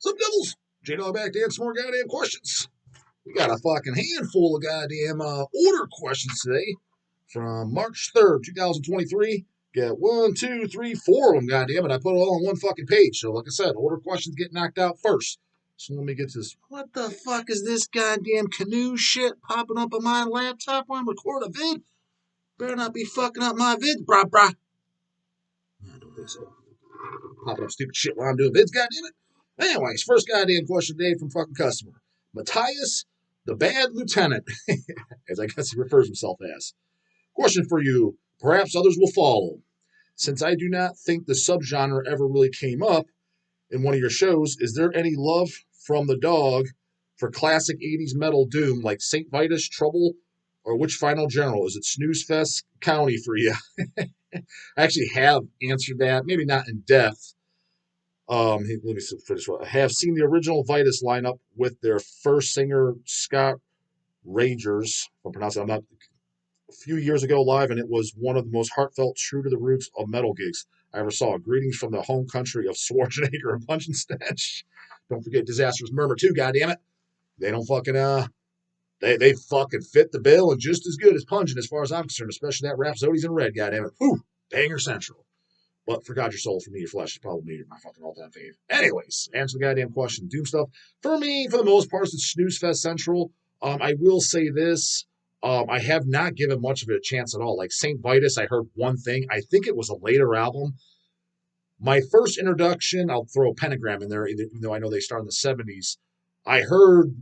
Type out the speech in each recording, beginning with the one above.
Some devils. J-Dawg back to answer more goddamn questions. We got a fucking handful of goddamn order questions today from March 3rd, 2023. Got 1, 2, 3, 4 of them, goddamn it. I put it all on one fucking page. So, like I said, order questions get knocked out first. So let me get to this. What the fuck is this goddamn canoe shit popping up on my laptop while I'm recording a vid? Better not be fucking up my vid, brah. I don't think so. Popping up stupid shit while I'm doing vids, goddamn it. Anyways, first goddamn question today from fucking customer. Matthias, the Bad Lieutenant, as I guess he refers himself as. Question for you. Perhaps others will follow. Since I do not think the subgenre ever really came up in one of your shows, is there any love from the Dawg for classic 80s metal doom like St. Vitus, Trouble, or which final general? Is it Snooze Fest County for you? I actually have answered that, maybe not in depth. Let me finish. I have seen the original Vitus lineup with their first singer, Scott Rangers, if I'm pronouncing it, I'm not, a few years ago live, and it was one of the most heartfelt, true to the roots of metal gigs I ever saw. Greetings from the home country of Schwarzenegger and Punch and Stench. Don't forget Disastrous Murmur too, goddammit. They don't fucking, they fucking fit the bill and just as good as Pungent as far as I'm concerned, especially that Rhapsodies in Red, goddammit. Whew, banger central. But for God Your Soul, for Me Your Flesh is probably my fucking all-time fave. Anyways, answer the goddamn question. Doom stuff. For me, for the most part, it's Snooze Fest Central. I will say this. I have not given much of it a chance at all. Like St. Vitus, I heard one thing. I think it was a later album. My first introduction, I'll throw a pentagram in there, even though I know they started in the 70s. I heard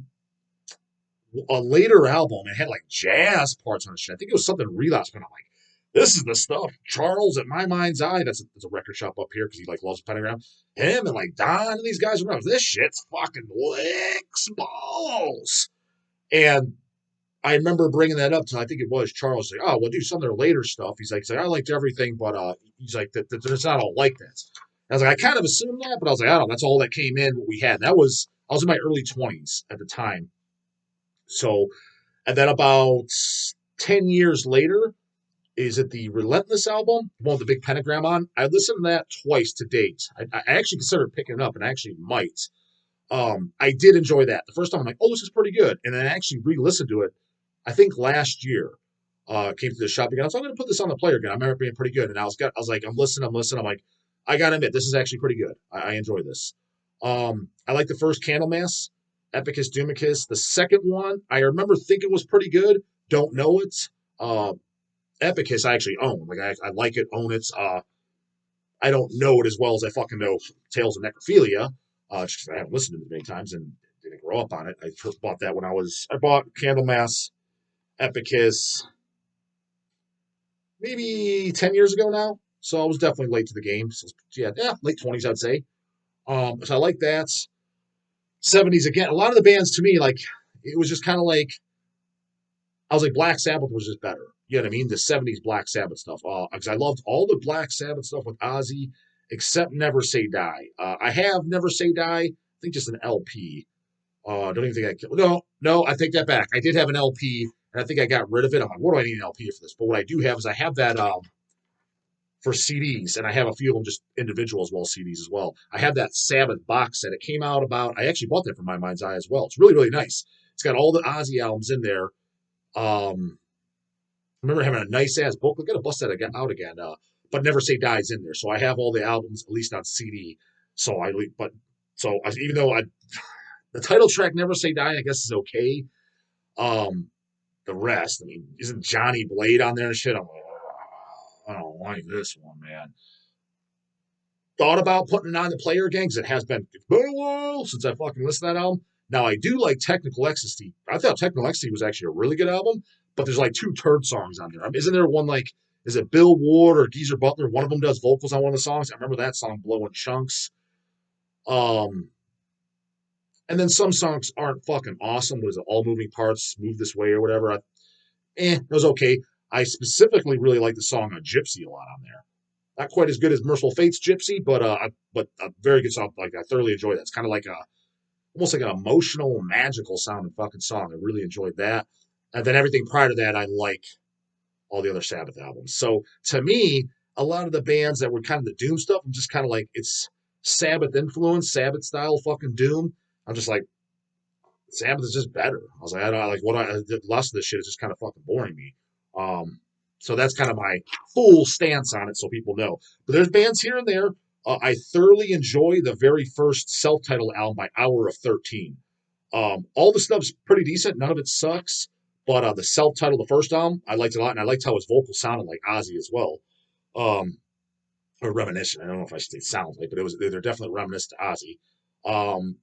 a later album. It had like jazz parts on the shit. I think it was something Relapse, but I'm like, this is the stuff. Charles at My Mind's Eye, that's a record shop up here because he like loves Pentagram. Him and like Don and these guys around. This shit's fucking licks balls. And I remember bringing that up to, I think it was Charles. Like, oh, well, do some of their later stuff. He's like, I liked everything, but he's like, it's not all like that. I was like, I kind of assumed that, but I was like, I don't know. That's all that came in, what we had. I was in my early 20s at the time. So, and then about 10 years later, is it the Relentless album, the one with the big pentagram on? I listened to that twice to date. I actually considered picking it up, and I actually might. I did enjoy that. The first time I'm like, oh, this is pretty good. And then I actually re-listened to it, I think last year. Came to the shop again. I was like, I'm going to put this on the player again. I remember it being pretty good. And I was like, I'm listening. I'm like, I got to admit, this is actually pretty good. I enjoy this. I like the first Candlemass, Epicus Doomicus. The second one, I remember thinking was pretty good. Don't know it. Epicus I actually own. Like I like it, own it. I don't know it as well as I fucking know Tales of Necrophilia. Just because I haven't listened to it many times and didn't grow up on it. I first bought that when I bought Candlemass, Epicus, maybe 10 years ago now. So I was definitely late to the game. So yeah, late 20s, I'd say. So I like that. 70s again. A lot of the bands to me, like, it was just kind of like, I was like, Black Sabbath was just better. You know what I mean? The 70s Black Sabbath stuff. Because I loved all the Black Sabbath stuff with Ozzy, except Never Say Die. I have Never Say Die. I think just an LP. Don't even think No, I take that back. I did have an LP, and I think I got rid of it. I'm like, what do I need an LP for this? But what I do have is I have that for CDs, and I have a few of them just individual as well, CDs as well. I have that Sabbath box set. It came out about, I actually bought that from My Mind's Eye as well. It's really, really nice. It's got all the Ozzy albums in there. I remember having a nice ass booklet. Got to bust that out again. But Never Say Die's in there, so I have all the albums at least on CD. Even though the title track Never Say Die, I guess is okay. The rest, I mean, isn't Johnny Blade on there and shit? I'm like, I don't like this one, man. Thought about putting it on the player again because it's been a while since I fucking listened to that album. Now I do like Technical Ecstasy. I thought Technical Ecstasy was actually a really good album, but there's like two turd songs on there. Isn't there one like, is it Bill Ward or Geezer Butler? One of them does vocals on one of the songs. I remember that song blowing chunks. And then some songs aren't fucking awesome. Was it All Moving Parts, Move This Way or whatever? It was okay. I specifically really like the song Gypsy a lot on there. Not quite as good as Merciful Fate's Gypsy, but a very good song. Like I thoroughly enjoy that. It's kind of like almost like an emotional, magical sounding fucking song. I really enjoyed that. And then everything prior to that, I like all the other Sabbath albums. So to me, a lot of the bands that were kind of the doom stuff, I'm just kind of like, it's Sabbath influence, Sabbath style fucking doom. I'm just like, Sabbath is just better. I was like, I don't like what the less of this shit is just kind of fucking boring me. Um, so that's kind of my full stance on it, so people know. But there's bands here and there. I thoroughly enjoy the very first self-titled album by Hour of 13. All the stuff's pretty decent. None of it sucks. But the self-titled, the first album, I liked it a lot, and I liked how his vocal sounded like Ozzy as well. Um, or reminiscent. I don't know if I should say sounds like, but they're definitely reminiscent to Ozzy.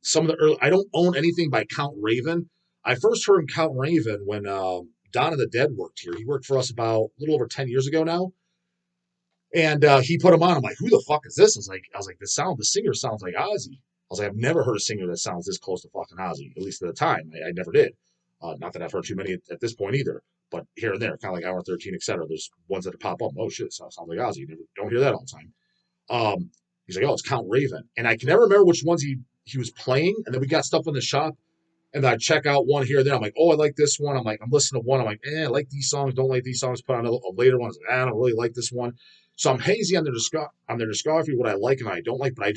Some of the early, I don't own anything by Count Raven. I first heard Count Raven when Dawn of the Dead worked here. He worked for us about a little over 10 years ago now. And he put him on. I'm like, who the fuck is this? I was like, the singer sounds like Ozzy. I was like, I've never heard a singer that sounds this close to fucking Ozzy, at least at the time. I never did. Not that I've heard too many at this point either, but here and there, kind of like Hour 13, etc. There's ones that pop up. Oh shit, it sounds like Ozzy. You never, don't hear that all the time. He's like, oh, it's Count Raven. And I can never remember which ones he was playing. And then we got stuff in the shop. And then I check out one here and there. I'm like, oh, I like this one. I'm listening to one. I'm like, I like these songs. Don't like these songs. Put on a later one. I don't really like this one. So I'm hazy on their discography, what I like and I don't like. But I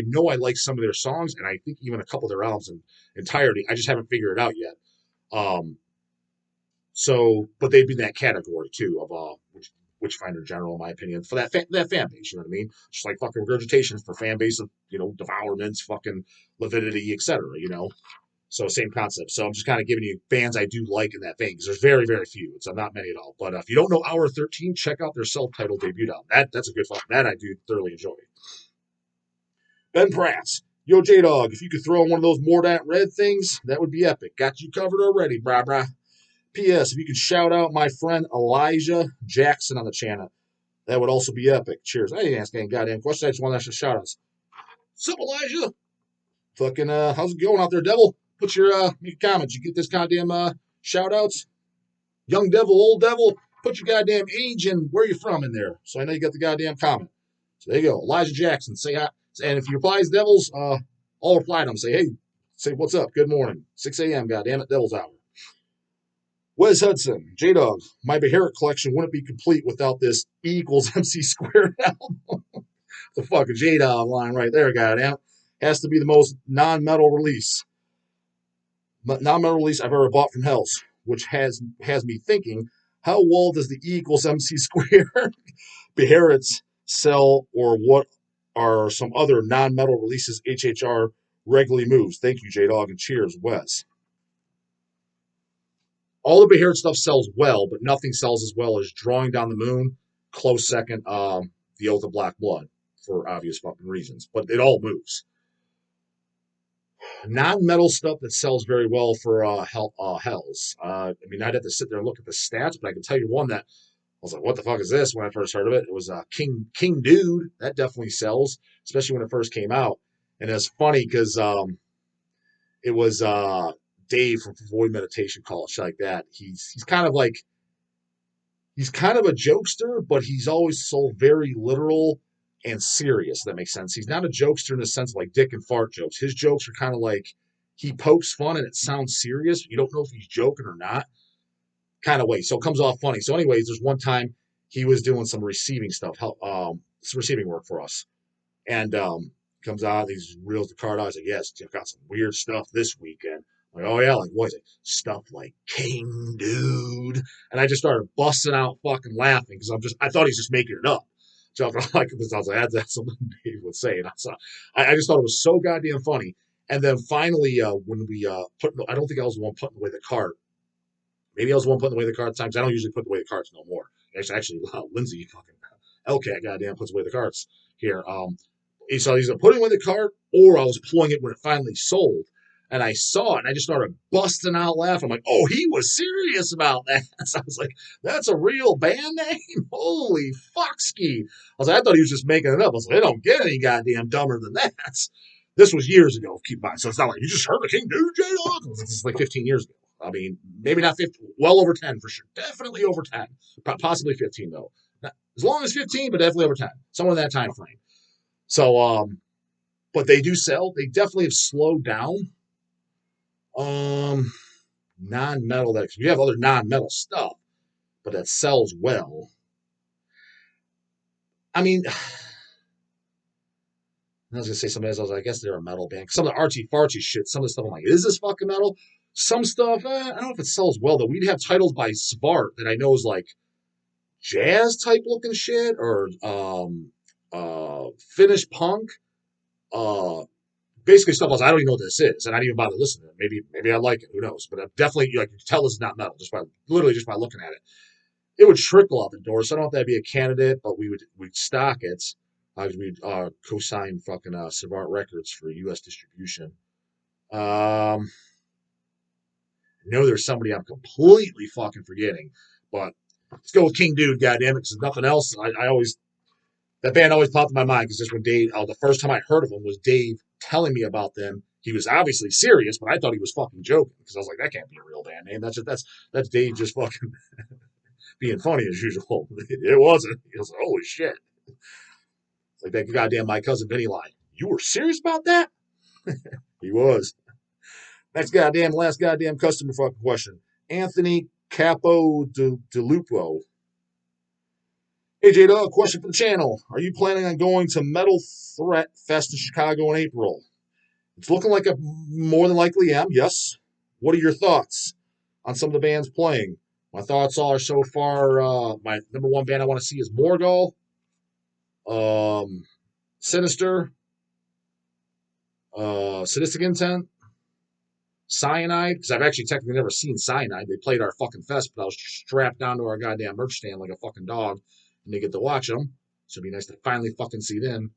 know I like some of their songs, and I think even a couple of their albums in entirety. I just haven't figured it out yet. But they'd be in that category too of Witchfinder General, in my opinion, for that fan base. You know what I mean? Just like fucking regurgitation for fan base of devourments, fucking Leviticity, etc. So same concept. So I'm just kind of giving you bands I do like in that vein because there's very, very few. It's not many at all. But if you don't know Hour 13, check out their self-titled debut album. That's a good fuck. That I do thoroughly enjoy. Ben Pratt. Yo, J-Dawg, if you could throw in one of those Mordant red things, that would be epic. Got you covered already, brah. P.S. If you could shout out my friend Elijah Jackson on the channel, that would also be epic. Cheers. I didn't ask any goddamn question. I just want to shout outs. What's up, Elijah? Fucking, how's it going out there, devil? Put your, make a comment. You get this goddamn, shout outs? Young devil, old devil, put your goddamn age and where you're from in there. So I know you got the goddamn comment. So there you go. Elijah Jackson. Say hi. And if he replies devils, I'll reply to him. Say, what's up? Good morning. 6 a.m. Goddamn it. Devil's hour. Wes Hudson, J-Dawg, my Beharit collection wouldn't be complete without this E equals MC squared album. The fucking J-Dawg line right there, goddamn. Has to be the most non-metal release. Non-metal release I've ever bought from Hells, which has me thinking, how well does the E equals MC squared Beharits sell, or what are some other non-metal releases HHR regularly moves? Thank you, J-Dawg, and cheers, Wes. All the Beharit stuff sells well, but nothing sells as well as Drawing Down the Moon, close second, The Oath of Black Blood, for obvious fucking reasons. But it all moves. Non-metal stuff that sells very well for Hells. I mean, I'd have to sit there and look at the stats, but I can tell you one that I was like, what the fuck is this when I first heard of it? It was King Dude. That definitely sells, especially when it first came out. And it's funny because it was Dave from Void Meditation Call, shit like that. He's kind of a jokester, but he's always so very literal and serious. That makes sense. He's not a jokester in the sense of like dick and fart jokes. His jokes are kind of like he pokes fun and it sounds serious. You don't know if he's joking or not, kind of way. So it comes off funny. So, anyways, there's one time he was doing some receiving stuff, some receiving work for us, and comes out, he reels the card out. I was like, yes, I've got some weird stuff this weekend. I'm like, oh yeah, like what is it? Stuff like King Dude. And I just started busting out fucking laughing because I thought he's just making it up. So I was like, that's something Dave would say. And I just thought it was so goddamn funny. And then finally, when we I don't think I was the one putting away the cart. Maybe I was the one putting away the cart at the time because I don't usually put away the carts no more. Actually, Lindsay fucking Elcat goddamn puts away the carts here. So he's putting away the cart, or I was pulling it when it finally sold. And I saw it, and I just started busting out laughing. I'm like, oh, he was serious about that. So I was like, that's a real band name? Holy fuckski. I thought he was just making it up. I was like, they don't get any goddamn dumber than that. This was years ago, keep in mind. So it's not like, you just heard of King Dude, J-Dawg? This is like 15 years ago. I mean, maybe not 50, well over 10 for sure. Definitely over 10. Possibly 15, though. Not as long as 15, but definitely over 10. Somewhere in that time frame. So, but they do sell. They definitely have slowed down. Non-metal, that we have other non-metal stuff, but that sells well. I mean, I was gonna say something else. I was like, I guess they're a metal band. Some of the artsy fartsy shit, some of the stuff I'm like, is this fucking metal? Some stuff, I don't know if it sells well though. We'd have titles by Svart that I know is like jazz type looking shit or Finnish punk. Uh Basically stuff else I don't even know what this is, and I didn't even bother listening to it. Maybe I like it, who knows? But I'm definitely like you can tell this is not metal just by literally just by looking at it. It would trickle out the door, so I don't know if that'd be a candidate, but we'd stock it. We'd co-sign fucking Savant Records for U.S. distribution. I know there's somebody I'm completely fucking forgetting, but let's go with King Dude, goddammit, because nothing else. I always that band always popped in my mind because just when Dave, the first time I heard of him was Dave telling me about them. He was obviously serious, but I thought he was fucking joking because I was like, that can't be a real band name. That's Dave just fucking being funny as usual. It wasn't. He was like, holy shit. It's like that goddamn my cousin Vinny line. You were serious about that? He was. Last goddamn customer fucking question. Anthony Capo de Lupo. Hey, J Dawg, question for the channel. Are you planning on going to Metal Threat Fest in Chicago in April? It's looking like I more than likely am, yes. What are your thoughts on some of the bands playing? My thoughts are so far, my number one band I want to see is Morgul, Sinister, Sadistic Intent, Cyanide, because I've actually technically never seen Cyanide. They played our fucking fest, but I was strapped down to our goddamn merch stand like a fucking dog, and they get to watch them. So it'd be nice to finally fucking see them.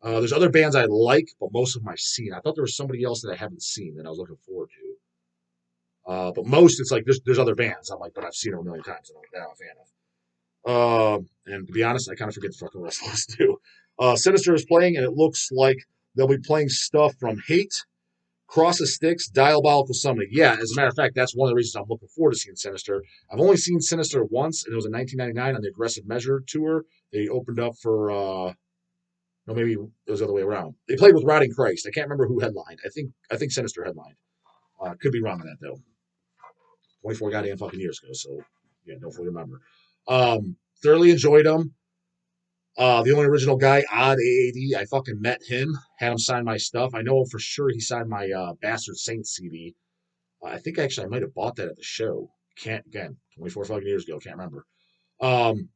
There's other bands I like, but most of them I've seen. I thought there was somebody else that I haven't seen that I was looking forward to. But most, it's like there's other bands. I'm like, but I've seen them a million times, and I'm not a fan of. And to be honest, I kind of forget the fucking rest of this too. Sinister is playing, and it looks like they'll be playing stuff from Hate, Cross of Sticks, Diabolical Summoning. Yeah, as a matter of fact, that's one of the reasons I'm looking forward to seeing Sinister. I've only seen Sinister once, and it was in 1999 on the Aggressive Measure tour. They opened up for, no, maybe it was the other way around. They played with Rotting Christ. I can't remember who headlined. I think Sinister headlined. Could be wrong on that though. 24 goddamn fucking years ago, so yeah, don't fully remember. Thoroughly enjoyed them. The only original guy, Odd AAD, I fucking met him, had him sign my stuff. I know for sure he signed my Bastard Saints CD. I think actually I might have bought that at the show. Can't, again, 24 fucking years ago, can't remember. Um,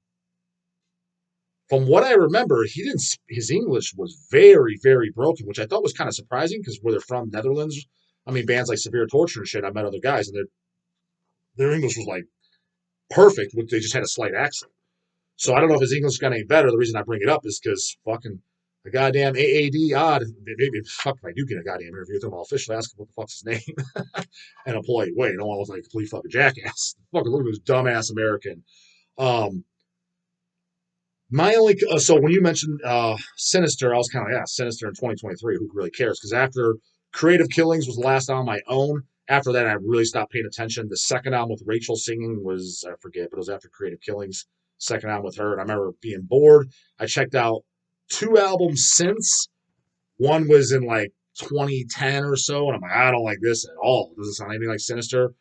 from what I remember, he didn't. His English was very, very broken, which I thought was kind of surprising because where they're from, Netherlands. I mean, bands like Severe Torture and shit. I met other guys, and their English was like perfect. They just had a slight accent. So I don't know if his English got any better. The reason I bring it up is because fucking the goddamn AAD odd. Maybe fuck if I do get a goddamn interview with him, I'll officially ask him what the fuck's his name in a polite way. I don't want to look like a complete fucking jackass. Fucking look at this dumbass American. Um, my only so when you mentioned Sinister, I was kind of Sinister in 2023. Who really cares? Because after Creative Killings was the last album I own. After that, I really stopped paying attention. The second album with Rachel singing was I forget, but it was after Creative Killings. Second album with her, and I remember being bored. I checked out two albums since. One was in like 2010 or so, and I'm like, I don't like this at all. It doesn't sound anything like Sinister.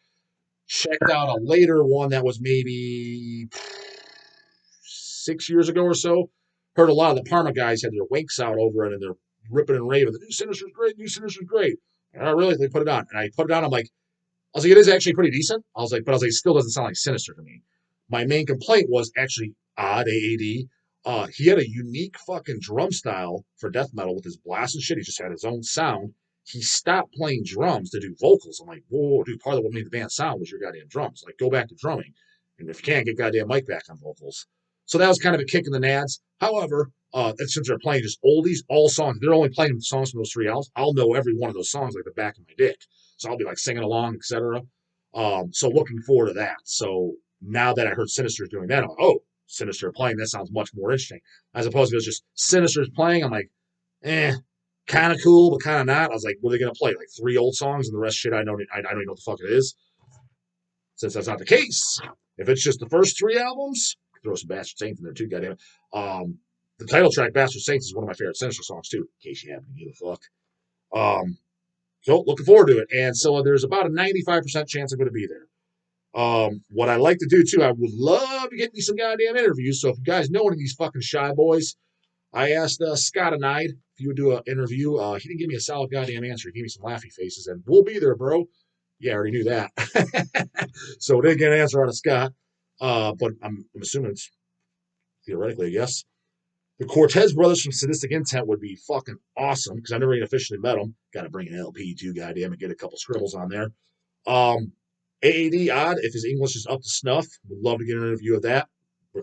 Checked out a later one that was maybe 6 years ago or so. Heard a lot of the Parma guys had their winks out over it, and they're ripping and raving. The new Sinister's great. New Sinister's great. And I really, they put it on, and I put it on. I was like, it is actually pretty decent. It still doesn't sound like Sinister to me. My main complaint was actually Odd AAD. He had a unique fucking drum style for death metal with his blast and shit. He just had his own sound. He stopped playing drums to do vocals. I'm like, whoa, dude, part of what made the band sound was your goddamn drums. Like, go back to drumming. And if you can't, get goddamn Mike back on vocals. So that was kind of a kick in the nads. However, since they're playing just oldies, all songs, they're only playing songs from those three albums. I'll know every one of those songs like the back of my dick. So I'll be like singing along, etc. So looking forward to that. So now that I heard Sinister's doing that, I'm like, oh, Sinister playing, that sounds much more interesting. As opposed to it was just Sinister's playing, I'm like, kind of cool, but kind of not. I was like, what are they going to play? Like three old songs and the rest shit I don't even know what the fuck it is. Since that's not the case, if it's just the first three albums, throw some Bastard Saints in there too, goddamn it. The title track, Bastard Saints, is one of my favorite Sinister songs too, in case you happen to give a fuck. So looking forward to it. And so there's about a 95% chance I'm going to be there. What I like to do too, I would love to get me some goddamn interviews. So if you guys know any of these fucking shy boys, I asked Scott and I if he would do an interview. He didn't give me a solid goddamn answer. He gave me some laughy faces, and we'll be there, bro. Yeah, I already knew that. So didn't get an answer out of Scott. But I'm assuming it's theoretically, I guess. The Cortez brothers from Sadistic Intent would be fucking awesome because I've never even officially met them. Got to bring an LP too, goddamn, and get a couple scribbles on there. AAD Odd, if his English is up to snuff, would love to get an interview of that.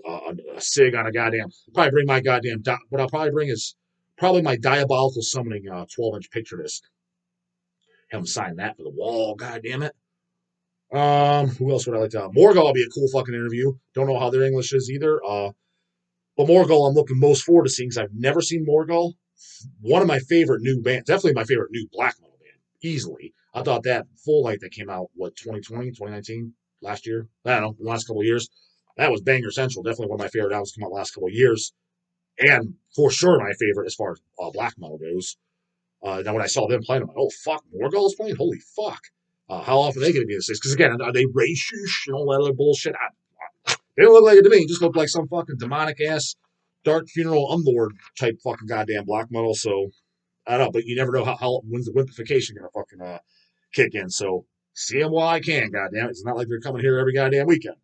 A SIG on a goddamn. Probably bring my goddamn. What I'll probably bring is probably my diabolical summoning 12-inch picture disc. Have him sign that for the wall. Goddamn it. Who else would I like to? Morgul would be a cool fucking interview. Don't know how their English is either. But Morgul, I'm looking most forward to seeing because I've never seen Morgul. One of my favorite new bands, definitely my favorite new black metal band, easily. I thought that full light that came out, 2020, 2019, last year? I don't know, the last couple of years. That was banger central. Definitely one of my favorite albums come out the last couple of years. And for sure my favorite as far as black metal goes. Now when I saw them playing, I'm like, oh, fuck, Morgul is playing? Holy fuck. How often are they going to be in this? Because again, are they racist and all that other bullshit? They don't look like it to me. It just looked like some fucking demonic ass dark funeral unlord type fucking goddamn black metal. So I don't know, but you never know when's the wimpification gonna fucking kick in. So see them while I can, goddamn it. It's not like they're coming here every goddamn weekend.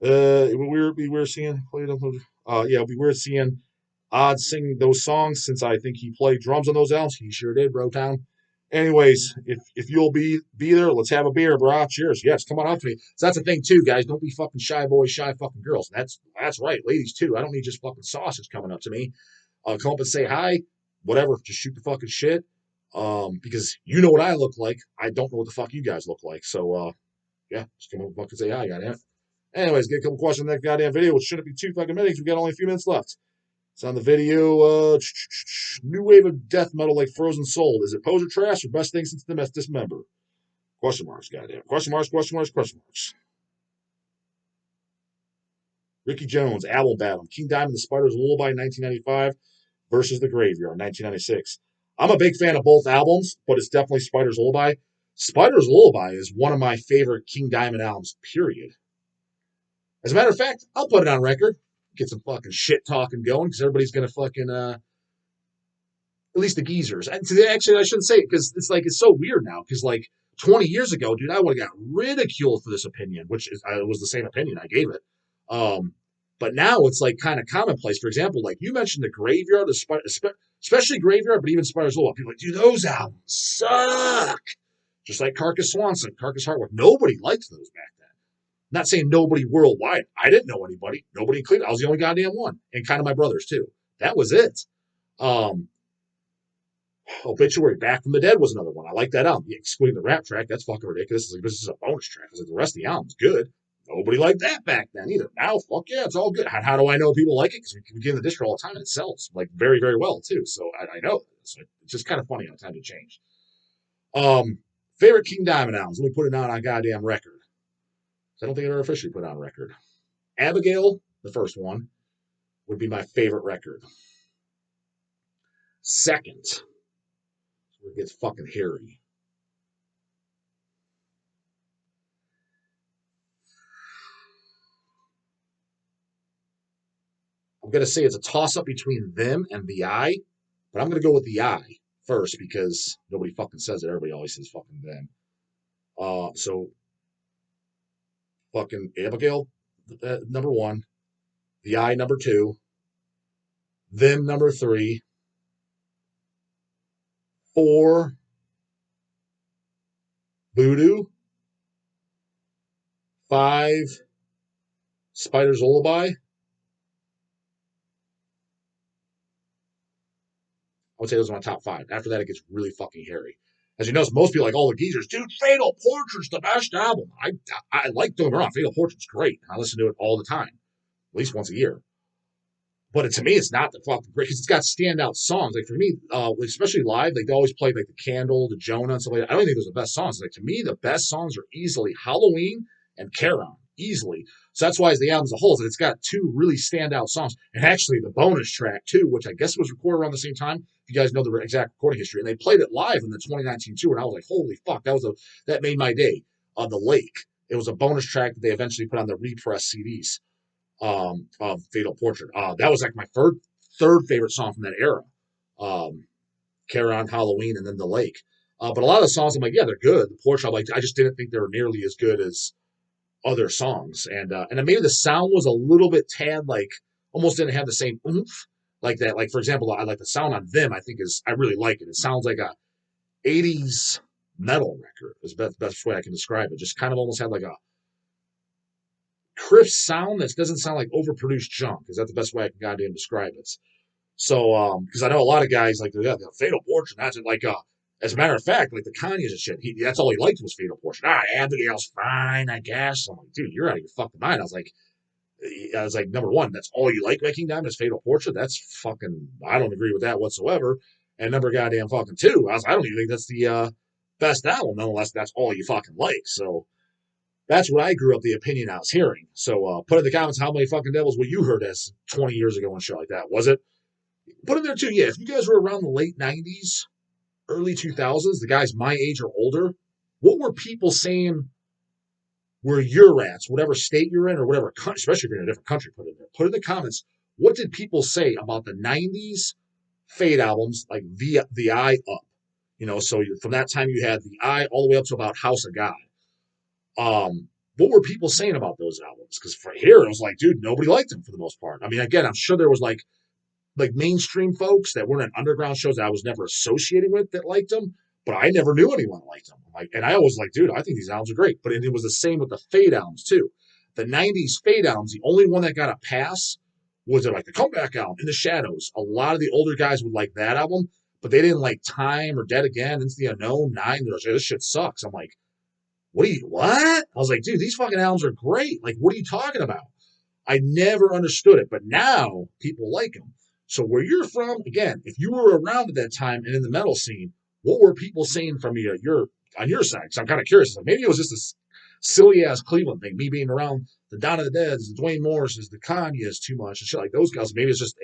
It would be weird seeing yeah, it'd be weird seeing Odd sing those songs since I think he played drums on those albums. He sure did, Bro Town. Anyways, if you'll be there, let's have a beer, bro. Cheers. Yes, come on up to me. So that's the thing too, guys. Don't be fucking shy boys, shy fucking girls. That's right, ladies too. I don't need just fucking sausage coming up to me. Come up and say hi, whatever. Just shoot the fucking shit. Because you know what I look like. I don't know what the fuck you guys look like. So yeah, just come up and fucking say hi, goddamn. Anyways, get a couple questions in that goddamn video, which shouldn't be too fucking minutes. We got only a few minutes left. It's on the video. New wave of death metal like Frozen Soul. Is it poser trash or best thing since the Dismember? Question marks, goddamn. Question marks, question marks, question marks. Ricky Jones, Album Battle. King Diamond, The Spider's Lullaby, 1995 versus The Graveyard, 1996. I'm a big fan of both albums, but it's definitely Spider's Lullaby. Spider's Lullaby is one of my favorite King Diamond albums, period. As a matter of fact, I'll put it on record. Get some fucking shit talking going because everybody's going to fucking at least the geezers. And actually, I shouldn't say it because it's so weird now. Because 20 years ago, dude, I would have got ridiculed for this opinion, which was the same opinion I gave it. But now it's kind of commonplace. For example, you mentioned the Graveyard, especially Graveyard, but even Spider's Lullaby. People are like, dude, those albums suck. Just like Carcass Swanson, Carcass Heartwork. Nobody liked those back then. Not saying nobody worldwide. I didn't know anybody. Nobody in Cleveland. I was the only goddamn one, and kind of my brothers too. That was it. Obituary, Back from the Dead was another one. I like that album. Excluding the rap track, that's fucking ridiculous. This is a bonus track. The rest of the album's good. Nobody liked that back then either. Now, fuck yeah, it's all good. How do I know people like it? Because we get in the distro all the time and it sells very, very well too. So I know. So it's just kind of funny how time to change. Favorite King Diamond albums. Let me put it down on goddamn record. I don't think I ever officially put on record. Abigail, the first one, would be my favorite record. Second, it gets fucking hairy. I'm going to say it's a toss-up between them and The Eye, but I'm going to go with The Eye first because nobody fucking says it. Everybody always says fucking them. So fucking Abigail, number one. The Eye, number two. Them, number three. 4, Voodoo. 5, Spider's Lullaby. I would say those are my top 5. After that, it gets really fucking hairy. As you notice, most people like all the geezers, dude, Fatal Portrait's the best album. I like Don't Get Me Wrong. Fatal Portrait's great. I listen to it all the time, at least once a year. But to me, it's not the fucking great because it's got standout songs. For me, especially live, they always play the Candle, the Jonah, and stuff like that. I don't think those are the best songs. To me, the best songs are easily Halloween and Charon, easily. So that's why as the album as a whole, it's got 2 really standout songs. And actually, the bonus track too, which I guess was recorded around the same time. If you guys know the exact recording history, and they played it live in the 2019 tour, and I was like, holy fuck, that made my day. The Lake. It was a bonus track that they eventually put on the repress CDs. Of Fatal Portrait. That was my third favorite song from that era. Carry On, Halloween, and then The Lake. But a lot of the songs, I'm like, yeah, they're good. The Porch, I just didn't think they were nearly as good as other songs. And then maybe the sound was a little bit tad like almost didn't have the same oomph like that. Like for example, I like the sound on Them. I really like it. It sounds like a '80s metal record. Is the best way I can describe it. Just kind of almost had like a crisp sound that doesn't sound like overproduced junk. Is that the best way I can goddamn describe it? So, because I know a lot of guys like the Fatal Portrait. That's it. Like, as a matter of fact, like the Kanye's and shit. That's all he liked was Fatal Portrait. Abigail's fine, I guess. I'm like, dude, you're out of your fucking mind. I was like, number one, that's all you like making Diamond is Fatal Portrait. That's fucking. I don't agree with that whatsoever. And number goddamn fucking two, I don't even think that's the best album. Nonetheless, that's all you fucking like. So that's what I grew up the opinion I was hearing. So put in the comments how many fucking devils what you heard as 20 years ago and shit like that. Was it? Put in there too, yeah. If you guys were around the late '90s, early 2000s, the guys my age or older, what were people saying where you're at, whatever state you're in or whatever country, especially if you're in a different country, put in there. Put in the comments, what did people say about the '90s Fade albums like the Eye Up? So from that time you had the Eye all the way up to about House of God. What were people saying about those albums? Because for here, it was like, dude, nobody liked them for the most part. I mean, again, I'm sure there was like mainstream folks that weren't in underground shows that I was never associating with that liked them, but I never knew anyone that liked them. And I always like, dude, I think these albums are great. But it was the same with the Fade albums too. The '90s Fade albums, the only one that got a pass was like the Comeback album, In the Shadows. A lot of the older guys would like that album, but they didn't like Time or Dead Again, Into the Unknown, Nine. They're like, this shit sucks. I'm like, what? I was like, dude, these fucking albums are great. Like, what are you talking about? I never understood it, but now people like them. So where you're from, again, if you were around at that time and in the metal scene, what were people saying from your on your side? Because I'm kind of curious. Maybe it was just a silly ass Cleveland thing, me being around the Dawn of the Deads, the Dwayne Morrises, the Kanye's too much and shit like those guys. Maybe it's just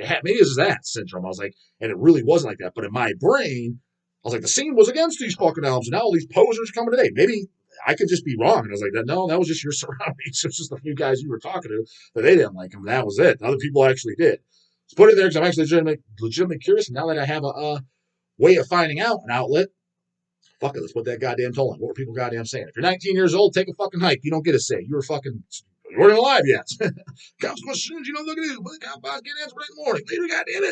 that syndrome. I was like, and it really wasn't like that. But in my brain, I was like, the scene was against these fucking albums, and now all these posers are coming today. Maybe I could just be wrong. And I was like, no, that was just your surroundings. It's just a few guys you were talking to that they didn't like them. That was it. Other people actually did. So put it there because I'm actually legitimately curious. And now that I have a way of finding out an outlet, fuck it, let's put that goddamn toll on. What were people goddamn saying? If you're 19 years old, take a fucking hike. You don't get a say. You weren't alive yet. Cops questions, look at this. But the cop boss can't answer right in the morning. Later, goddamn it.